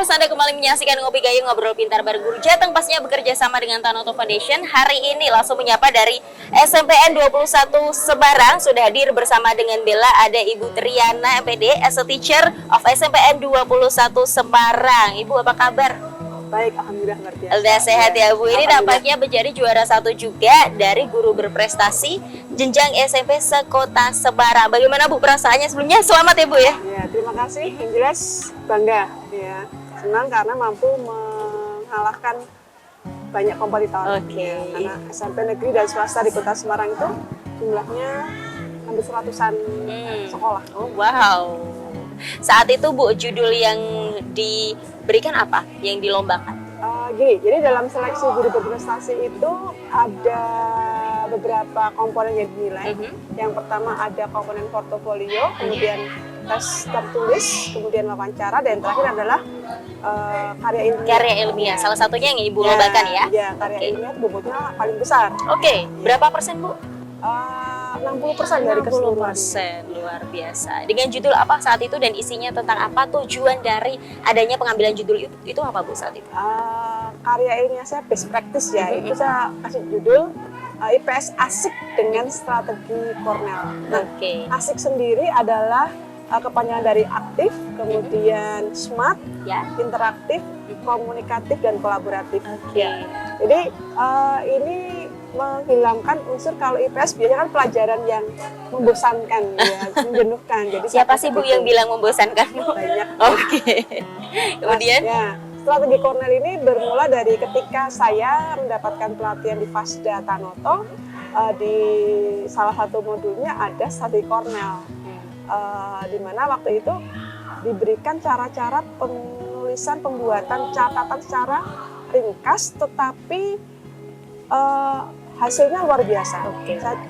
Terus Anda kembali menyaksikan Ngopi Gayung, ngobrol pintar bareng Guru Jateng, pastinya bekerja sama dengan Tanoto Foundation. Hari ini langsung menyapa dari SMPN 21 Sebarang. Sudah hadir bersama dengan Bella, ada Ibu Triana MPD as a teacher of SMPN 21 Sebarang. Ibu apa kabar? Baik, alhamdulillah luar biasa. Udah sehat ya Bu. Ini nampaknya menjadi juara satu juga dari guru berprestasi jenjang SMP sekota Sebarang. Bagaimana Bu perasaannya sebelumnya? Selamat ya Bu ya. Ya, terima kasih. Yang jelas bangga ya. Senang karena mampu mengalahkan banyak kompetitor. Oke. Ya, karena SMP negeri dan swasta di Kota Semarang itu jumlahnya hampir seratusan sekolah. Oh wow. Saat itu Bu, judul yang diberikan apa? Yang dilombakan? Gini, jadi dalam seleksi guru berprestasi itu ada beberapa komponen yang dinilai. Yang pertama ada komponen portofolio, kemudian tes tertulis, kemudian wawancara, dan terakhir adalah karya ilmiah. Karya ilmiah, salah satunya yang Ibu lombakan ya? Ya, karya ilmiah itu bobotnya paling besar. Oke, berapa persen Bu? 60% dari keseluruhan. 60%, luar biasa. Dengan judul apa saat itu dan isinya tentang apa? Tujuan dari adanya pengambilan judul itu apa Bu saat itu? Karya ilmiah saya best practice ya, itu saya kasih judul IPS asik dengan strategi Cornell. Nah, asik sendiri adalah kepanjangan dari aktif, kemudian smart, interaktif, komunikatif, dan kolaboratif. Ya. Jadi ini menghilangkan unsur, kalau IPS biasanya kan pelajaran yang membosankan, ya, menjenuhkan. Jadi siapa sih Bu yang bilang membosankan? Banyak. Kemudian? Ya, strategi Cornell ini bermula dari ketika saya mendapatkan pelatihan di Fasda Tanoto. Di salah satu modulnya ada strategi Cornell. Di mana waktu itu diberikan cara-cara penulisan, pembuatan catatan secara ringkas, tetapi hasilnya luar biasa. Saya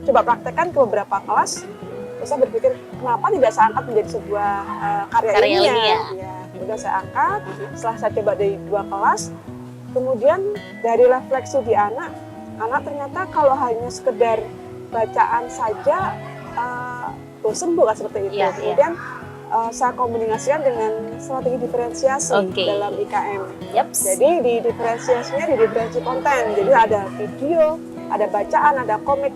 coba praktekkan ke beberapa kelas, terus saya berpikir kenapa tidak saya angkat menjadi sebuah karya ilmiah. Ya, kemudian saya angkat, setelah saya coba dari 2 kelas, kemudian dari refleksi di anak ternyata kalau hanya sekedar bacaan saja bosen bukan seperti itu. Kemudian saya komunikasikan dengan strategi diferensiasi dalam IKM. Jadi di diferensiasinya di diferensi konten. Jadi ada video, ada bacaan, ada komik.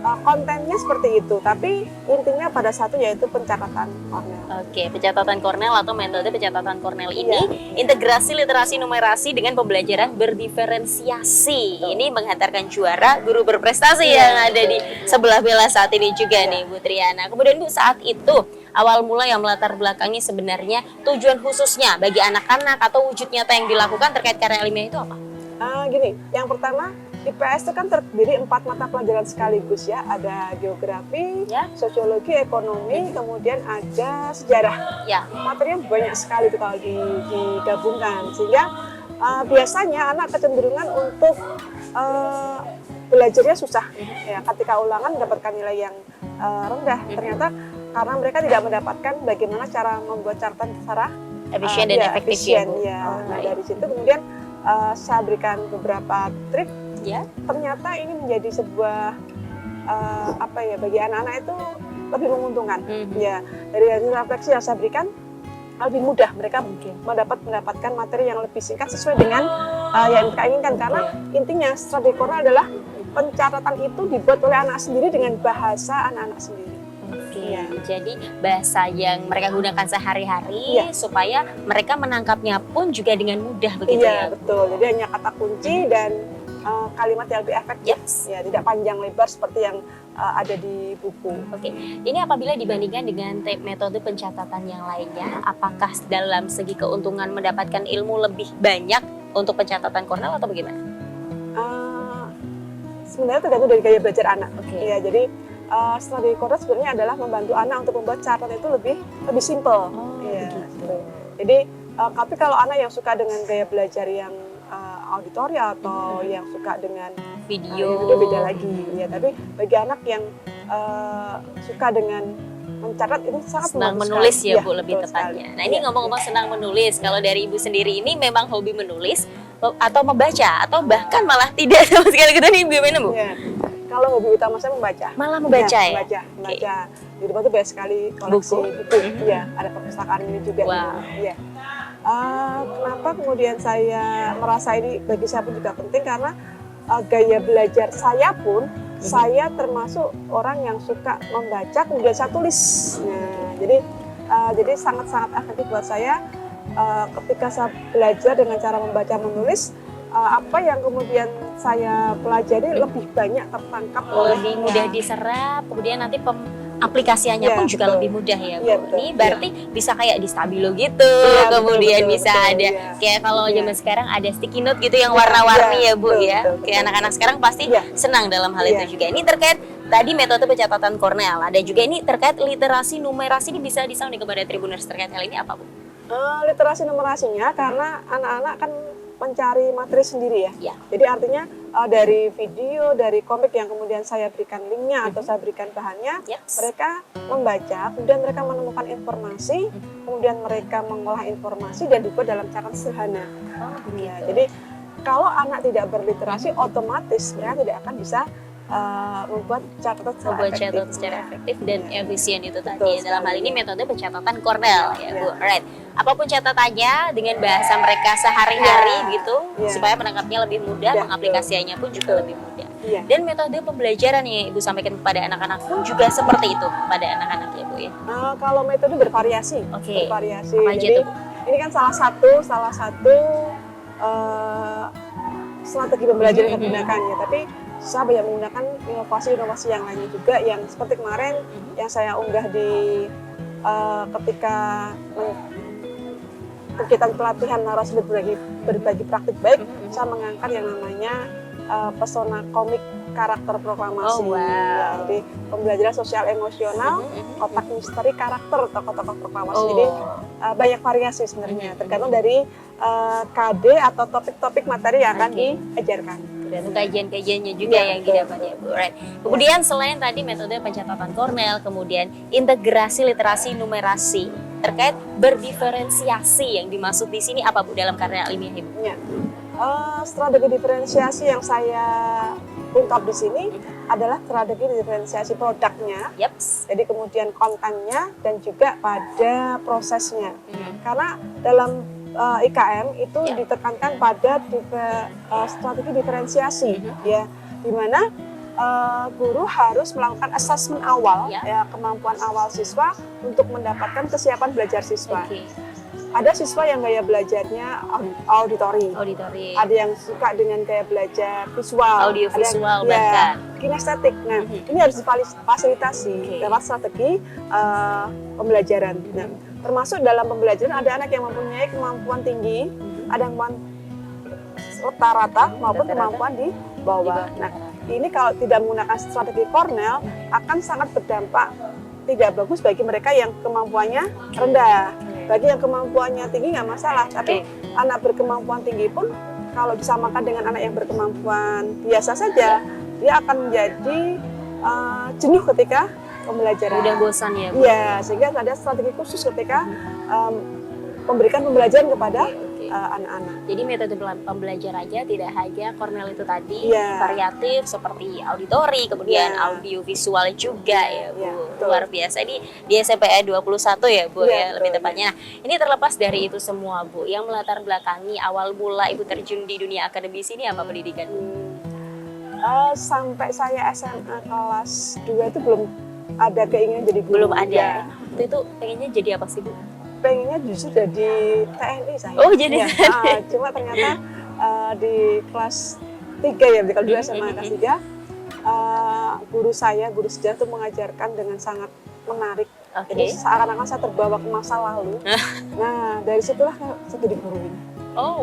Kontennya seperti itu, tapi intinya pada satu yaitu pencatatan Cornell. Pencatatan Cornell atau metode pencatatan Cornell ini integrasi literasi numerasi dengan pembelajaran berdiferensiasi. Ini menghantarkan juara guru berprestasi yang ada di sebelah Bella saat ini juga nih Bu Triana. Kemudian Bu, saat itu awal mula yang melatar belakangi sebenarnya tujuan khususnya bagi anak-anak atau wujud nyata yang dilakukan terkait karya ilmiah itu apa? Gini, yang pertama IPS itu kan terdiri 4 mata pelajaran sekaligus ya, ada geografi, sosiologi, ekonomi, kemudian ada sejarah. Materinya banyak sekali itu kalau digabungkan, sehingga biasanya anak kecenderungan untuk belajarnya susah. Ya, ketika ulangan mendapatkan nilai yang rendah, ternyata karena mereka tidak mendapatkan bagaimana cara membuat catatan secara efisien dan efektif. Nah, dari situ kemudian saya berikan beberapa trik. Ternyata ini menjadi sebuah bagi anak-anak itu lebih menguntungkan. Ya, dari hasil refleksi yang saya berikan lebih mudah mereka mendapatkan materi yang lebih singkat sesuai dengan yang mereka inginkan, karena intinya strategi Cornell adalah pencatatan itu dibuat oleh anak sendiri dengan bahasa anak-anak sendiri. Jadi bahasa yang mereka gunakan sehari-hari supaya mereka menangkapnya pun juga dengan mudah begitu ya. Betul. Jadi hanya kata kunci dan kalimat yang lebih efektif, ya tidak panjang lebar seperti yang ada di buku. Ini apabila dibandingkan dengan metode pencatatan yang lainnya, apakah dalam segi keuntungan mendapatkan ilmu lebih banyak untuk pencatatan Cornell atau bagaimana? Sebenarnya tergantung dari gaya belajar anak. Ya, jadi strategi Cornell sebenarnya adalah membantu anak untuk membuat catatan itu lebih simpel. Jadi, tapi kalau anak yang suka dengan gaya belajar yang auditorial atau yang suka dengan video itu beda lagi ya. Tapi bagi anak yang suka dengan mencatat itu sangat senang menulis ya Bu, lebih tepatnya. Nah, ini ngomong-ngomong senang menulis, kalau dari Ibu sendiri ini memang hobi menulis atau membaca atau bahkan malah tidak sama sekali gitu nih gimana Bu? Ya. Kalau hobi utama saya membaca. Malah membaca ya? Membaca. Di rumah tuh banyak sekali koleksi buku. Iya, ada perpustakaan ini juga. Wow. Iya. Kenapa kemudian saya merasa ini bagi saya pun juga penting karena gaya belajar saya pun saya termasuk orang yang suka membaca kemudian saya tulis. Nah, jadi sangat-sangat efektif buat saya ketika saya belajar dengan cara membaca menulis. Apa yang kemudian saya pelajari lebih banyak tertangkap lebih mudah diserap, kemudian nanti aplikasiannya pun juga lebih mudah ya Bu. Ini berarti bisa kayak di Stabilo gitu, kemudian bisa ada kayak kalau zaman sekarang ada sticky note gitu yang warna-warni ya Bu ya. Kayak anak-anak sekarang pasti senang dalam hal itu juga. Ini terkait tadi metode pencatatan Cornell, ada juga ini terkait literasi numerasi, ini bisa disampaikan kepada Tribuners terkait hal ini apa Bu? Literasi numerasinya karena anak-anak kan mencari materi sendiri ya. Jadi artinya dari video, dari komik yang kemudian saya berikan linknya atau saya berikan bahannya, mereka membaca, kemudian mereka menemukan informasi, kemudian mereka mengolah informasi dan dibuat dalam cara sederhana. Jadi kalau anak tidak berliterasi, otomatis mereka tidak akan bisa membuat catatan secara efektif dan efisien itu tadi. Dalam hal ini metode pencatatan Cornell ya Bu. Alright. Apapun catatannya dengan bahasa mereka sehari-hari gitu supaya menangkapnya lebih mudah, mengaplikasikannya pun juga lebih mudah. Dan metode pembelajaran yang Ibu sampaikan kepada anak-anak pun juga seperti itu kepada anak-anak ya Bu ya. Kalau metode bervariasi. Bervariasi. Jadi ini kan salah satu strategi pembelajaran yang digunakan ya, tapi saya banyak menggunakan inovasi-inovasi yang lainnya juga yang seperti kemarin yang saya unggah di ketika kegiatan pelatihan narasi berbagi praktik baik, saya mengangkat yang namanya pesona komik karakter proklamasi. Jadi pembelajaran sosial emosional, kotak misteri karakter tokoh-tokoh proklamasi. Jadi banyak variasi sebenarnya tergantung dari KD atau topik-topik materi yang akan diajarkan. Dan kajian-kajiannya juga yang didapat ya Bu. Right. Kemudian selain tadi metode pencatatan Cornell, kemudian integrasi literasi numerasi terkait berdiferensiasi yang dimaksud di sini apa Bu dalam karya ilmiah Ibu? Strategi diferensiasi yang saya ungkap di sini adalah strategi diferensiasi produknya, jadi kemudian kontennya dan juga pada prosesnya. Karena dalam IKM itu ditekankan pada strategi diferensiasi, ya, di mana guru harus melakukan asesmen awal, ya, kemampuan awal siswa untuk mendapatkan kesiapan belajar siswa. Ada siswa yang gaya belajarnya auditori. Ada yang suka dengan gaya belajar visual, audiovisual bahkan kinestetik. Nah, ini harus difasilitasi lewat strategi pembelajaran. Nah, termasuk dalam pembelajaran ada anak yang mempunyai kemampuan tinggi, ada yang rata-rata maupun kemampuan di bawah. Nah, ini kalau tidak menggunakan strategi Cornell akan sangat berdampak tidak bagus bagi mereka yang kemampuannya rendah. Bagi yang kemampuannya tinggi nggak masalah, tapi anak berkemampuan tinggi pun kalau disamakan dengan anak yang berkemampuan biasa saja, dia akan menjadi jenuh ketika pembelajaran. Udah bosan ya Bu? Iya, sehingga ada strategi khusus ketika memberikan pembelajaran kepada anak-anak. Jadi metode pembelajarannya tidak hanya Cornell itu tadi, variatif seperti auditori, kemudian audio visual juga ya Bu. Luar biasa ini di SMPE 21 ya Bu ya lebih tepatnya. Nah, ini terlepas dari itu semua Bu, yang melatar belakangi awal mula Ibu terjun di dunia akademis ini apa pendidikan? Sampai saya SMA kelas 2 itu belum ada keinginan jadi guru. Belum ada. Waktu itu pengennya jadi apa sih Bu? Pengennya justru jadi TNI saya. Oh jadi cuma ternyata di kelas 3 ya, kalau dulu SMA kelas 3 guru sejarah itu mengajarkan dengan sangat menarik. Jadi seakan-akan saya terbawa ke masa lalu. Nah, dari situlah saya jadi guru ini.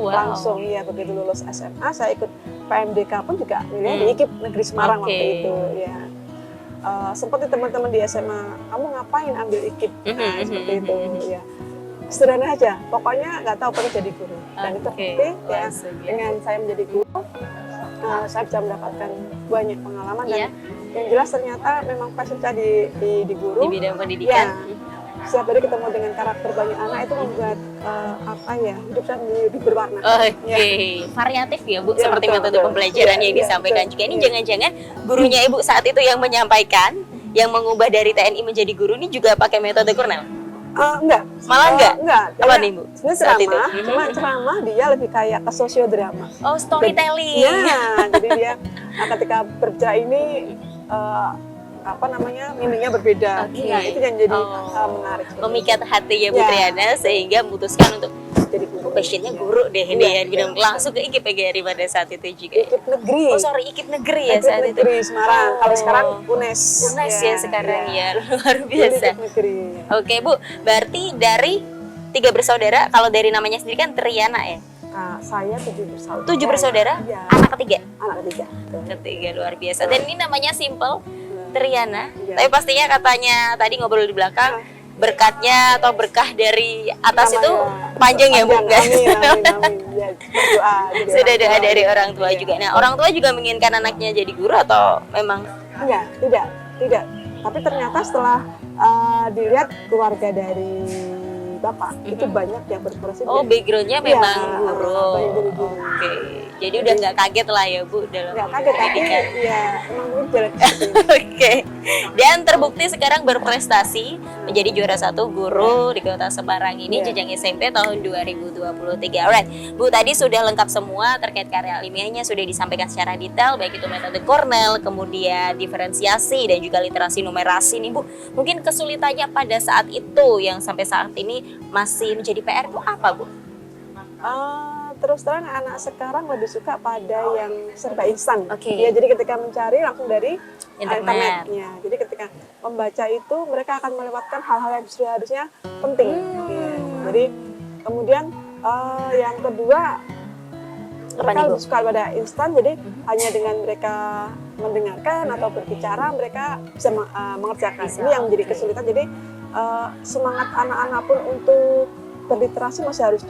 Langsung begitu lulus SMA saya ikut PMDK pun juga milih di IKIP Negeri Semarang waktu itu ya. Seperti teman-teman di SMA, kamu ngapain ambil IKIP? Nah, seperti itu ya. Sederhana aja, pokoknya nggak tahu pengen jadi guru. Dan itu terbukti ya, dengan saya menjadi guru, saya bisa mendapatkan banyak pengalaman dan yang jelas ternyata memang passion saya di guru. Di bidang pendidikan. setiap hari ketemu dengan karakter banyak anak itu membuat hidup saya lebih berwarna. Oke, variatif ya Bu, Ya, seperti betul, metode betul. pembelajaran yang Ya, disampaikan betul. juga. Ini Ya. jangan-jangan gurunya Ibu saat itu yang menyampaikan, yang mengubah dari TNI menjadi guru ini juga pakai metode Cornell? Enggak. Malah enggak? Enggak. Apa Dia nih Bu? sebenarnya Saat itu? ceramah, cuma ceramah dia lebih kayak ke sosiodrama. Oh, storytelling. Ya, jadi dia ketika berbicara ini meaningnya berbeda. Oke. Nah, itu yang jadi Oh. menarik. Memikat hati ya Bu Ya. Triana sehingga memutuskan untuk Jadi guru. passionnya guru deh Iya, ini ya, iya. langsung ke IKPGRI pada saat itu juga. IKIP negeri. Oh sorry, IKIP negeri ya IKIP saat itu. negeri Semarang. Kalau Oh. sekarang UNES. UNES ya sekarang ya, luar Jadi biasa. IKIP negeri. Oke Bu, berarti dari 3 bersaudara, kalau dari namanya sendiri kan Triana ya? Nah, saya 7 bersaudara. 7 bersaudara, Iya. anak ketiga? Anak ketiga. Ketiga, luar biasa. Dan ini namanya simple, Triana. Iya. Tapi pastinya katanya tadi ngobrol di belakang, berkatnya atau berkah dari atas itu Namanya panjang ya Bu? panjang. Amin. Ya, berdoa. Jadi Sudah orang doa tua. dari orang tua Iya. juga. Nah, orang tua juga menginginkan anaknya jadi guru atau memang? Enggak, tidak. Tapi ternyata setelah dilihat keluarga dari Bapak, itu banyak yang berprofesi. Oh, backgroundnya Iya, memang guru. banyak dari guru. Oke, jadi udah nggak kaget lah ya Bu dalam Enggak kaget, tapi pendidikan. ya emang mungkin jalan seperti ini. Oke, dan terbukti sekarang berprestasi menjadi juara 1 guru di Kota Semarang ini Iya. jenjang SMP tahun 2023. Alright, Bu tadi sudah lengkap semua terkait karya ilmiahnya, sudah disampaikan secara detail baik itu metode Cornell, kemudian diferensiasi dan juga literasi numerasi nih Bu. Mungkin kesulitannya pada saat itu yang sampai saat ini masih menjadi PR itu apa Bu? Terus terang anak sekarang lebih suka pada yang serba instan. Oke. Ya, jadi ketika mencari langsung dari Internet. internetnya. Jadi ketika membaca itu mereka akan melewatkan hal-hal yang seharusnya penting. Ya, jadi kemudian yang kedua Apa mereka nih, Bu? lebih suka pada instan. Jadi hanya dengan mereka mendengarkan atau berbicara mereka bisa mengerjakan. Bisa, Ini yang menjadi oke. kesulitan. Jadi semangat anak-anak pun untuk berliterasi masih harus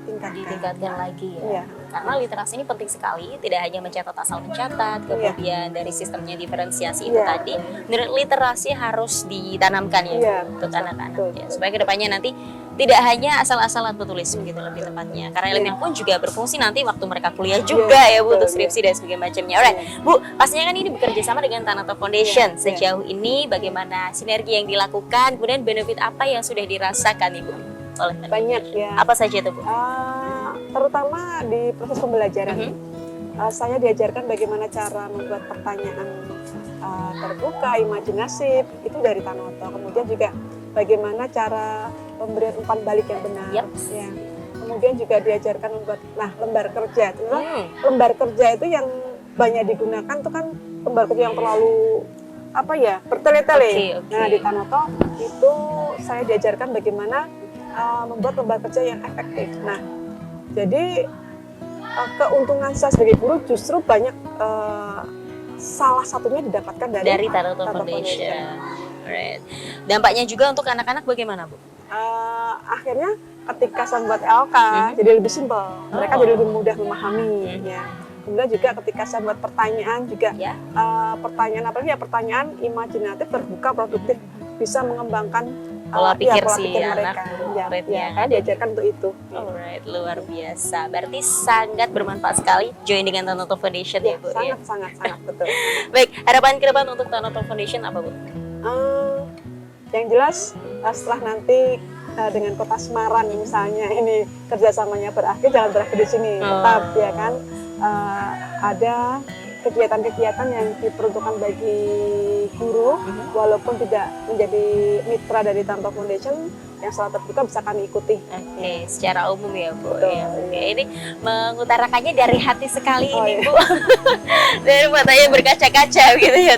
Ditingkatkan lagi ya. Iya. Karena literasi ini penting sekali, tidak hanya mencatat asal mencatat, kemudian dari sistemnya diferensiasi itu Iya. tadi, literasi harus ditanamkan ya Iya, untuk anak-anak betul. ya, supaya kedepannya nanti tidak hanya asal-asalan petulis begitu lebih tepatnya. Karena ilmiah pun juga berfungsi nanti waktu mereka kuliah juga ya Bu, untuk betul, skripsi dan sebagainya macamnya. Alright, Bu, pastinya kan ini bekerja sama dengan Tanato Foundation. Iya, iya. Sejauh ini bagaimana sinergi yang dilakukan, kemudian benefit apa yang sudah dirasakan Ibu oleh Tanato Banyak Foundation? ya. Apa saja itu Bu? Terutama di proses pembelajaran. Saya diajarkan bagaimana cara membuat pertanyaan terbuka, imajinasi, itu dari Tanoto. Kemudian juga bagaimana cara pemberian umpan balik yang benar. Yap. Ya. Kemudian juga diajarkan membuat lembar kerja. Hmm. Lembar kerja itu yang banyak digunakan itu kan lembar kerja yang terlalu bertele-tele. Oke. Nah, di Tanoto itu saya diajarkan bagaimana membuat lembar kerja yang efektif. Nah, jadi keuntungan saya sebagai guru justru banyak salah satunya didapatkan Dari Tanoto Foundation. Alright. Dampaknya juga untuk anak-anak bagaimana Bu? Akhirnya ketika saya membuat LK jadi lebih simpel, mereka jadi lebih mudah memahami. Ya. Kemudian juga ketika saya buat pertanyaan juga Ya. pertanyaan pertanyaan imajinatif, terbuka, produktif, bisa mengembangkan Pola pikir pola si pikir anak mereka. muridnya. Saya diajarkan untuk itu. Alright, luar biasa. Berarti sangat bermanfaat sekali join dengan Tanoto Foundation ya Bu. Ya. sangat betul. Baik, harapan ke depan untuk Tanoto Foundation apa Bu? Yang jelas setelah nanti dengan Kota Semarang misalnya ini kerjasamanya berakhir, jangan berakhir di sini, tetap ya kan ada kegiatan-kegiatan yang diperuntukkan bagi guru walaupun tidak menjadi mitra dari Tanoto Foundation yang selalu terbuka bisa kami ikuti. Oke, secara umum ya Bu. Betul. Ya. Oke, ini mengutarakannya dari hati sekali ini iya. Bu. Dari matanya berkaca-kaca gitu ya.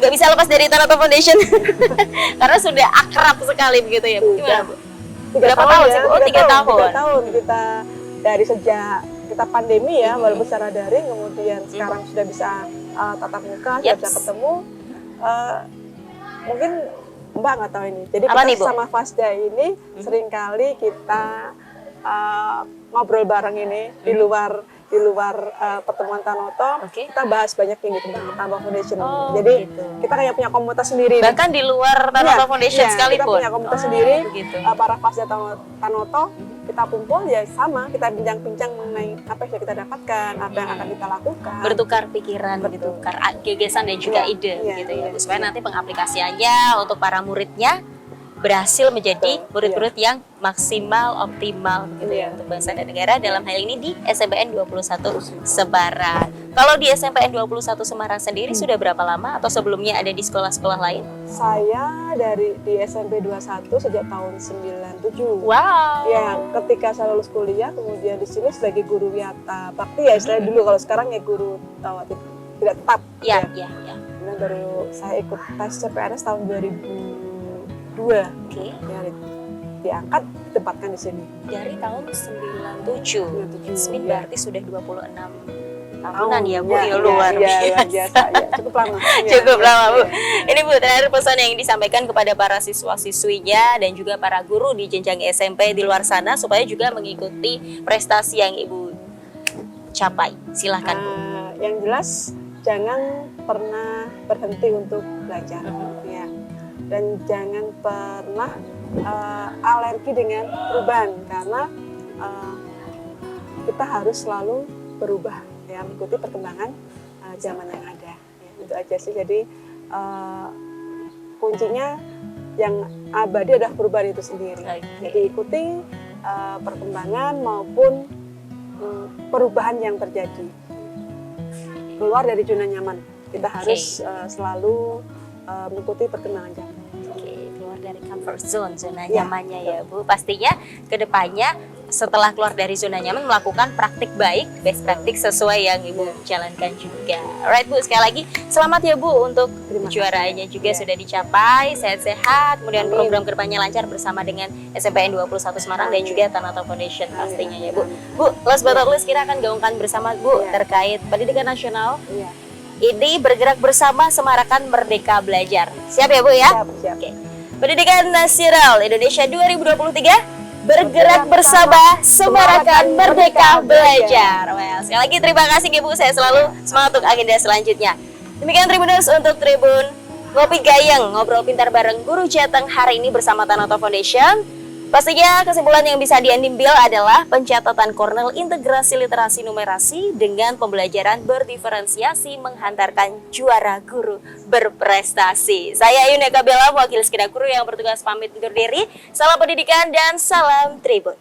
Nggak bisa lepas dari Tanoto Foundation karena sudah akrab sekali begitu ya Bu. Gimana Bu? Berapa tahun sih Bu? Oh, 3 tahun. 3 tahun kita dari sejak kita pandemi ya, walaupun secara daring, kemudian sekarang sudah bisa tatap muka, sudah bisa ketemu. Mungkin Mbak nggak tahu ini. Jadi Apa kita nih, Bu? sama Fasda ini seringkali kita ngobrol bareng ini di luar di luar pertemuan Tanoto, Oke. kita bahas banyak yang tentang Pertambah Foundation. Oh, Jadi gitu. kita kayak punya komunitas sendiri. Bahkan di luar Tanoto Foundation Kita sekalipun. punya komunitas sendiri. Begitu. Para pasca Tanoto, kita kumpul ya sama, kita bincang-bincang mengenai apa yang sudah kita dapatkan, apa yang akan kita lakukan. Bertukar pikiran, Betul. bertukar gagasan dan juga Iya, ide iya, gitu ya iya, Bu. Supaya iya. nanti pengaplikasiannya untuk para muridnya berhasil menjadi Betul, murid-murid yang maksimal, optimal gitu ya Iya. untuk bangsa dan negara dalam hal ini di SMPN 21 Semarang. Kalau di SMPN 21 Semarang sendiri sudah berapa lama atau sebelumnya ada di sekolah-sekolah lain? Saya di SMP 21 sejak tahun 97. Wow. Ya, ketika saya lulus kuliah, kemudian di sini sebagai guru wiyata bakti ya istilah dulu. Kalau sekarang ya guru tidak tetap. Ya, ya, ya. Kemudian baru saya ikut tes CPNS tahun 2002. Oke. Ya, diangkat, ditempatkan di sini. Dari tahun 97. 97, Yasmin ya. berarti sudah 26 tahunan ya Bu, ya, Ya, luar ya, biasa. Ya, cukup lama. Ya, Cukup ya, lama Bu. ya. Ini Bu, terakhir pesan yang disampaikan kepada para siswa-siswinya dan juga para guru di jenjang SMP di luar sana supaya juga mengikuti prestasi yang Ibu capai. Silahkan Bu. Yang jelas jangan pernah berhenti untuk belajar, ya. Dan jangan pernah alergi dengan perubahan karena kita harus selalu berubah, ya, mengikuti perkembangan zaman yang ada. Ya, itu aja sih. Jadi kuncinya yang abadi adalah perubahan itu sendiri. Oke. Jadi ikuti perkembangan maupun perubahan yang terjadi. Keluar dari zona nyaman. Kita harus selalu mengikuti perkembangan zaman. Oke, keluar dari comfort zone, zona Ya, nyamannya ya Bu. Pastinya ke depannya setelah keluar dari zona nyaman melakukan praktik baik, best practice sesuai yang Ibu jalankan juga. Alright Bu, sekali lagi selamat ya Bu untuk Terima kasih. kejuaraannya juga Ya. sudah dicapai, sehat-sehat, kemudian Amin. program kedepannya lancar bersama dengan SMPN 21 Semarang dan Amin. juga Tanoto Foundation pastinya ya Bu. Amin. Bu, last but not least kita akan gaungkan bersama Bu Ya. terkait pendidikan nasional. Iya. Ini bergerak bersama semarakan Merdeka Belajar. Siap ya Bu ya? Siap, siap. Oke. Pendidikan Nasional Indonesia 2023 bergerak bersama semarakan Merdeka Belajar. Well, sekali lagi terima kasih Ibu, saya selalu semangat untuk agenda selanjutnya. Demikian Tribuners untuk Tribun Ngopi Gayeng, ngobrol pintar bareng Guru Jateng hari ini bersama Tanoto Foundation. Pastinya kesimpulan yang bisa diambil adalah pencatatan Cornell integrasi literasi numerasi dengan pembelajaran berdiferensiasi menghantarkan juara guru berprestasi. Saya Yuna Kabela, wakil sekedar guru yang bertugas pamit undur diri. Salam pendidikan dan salam Tribun.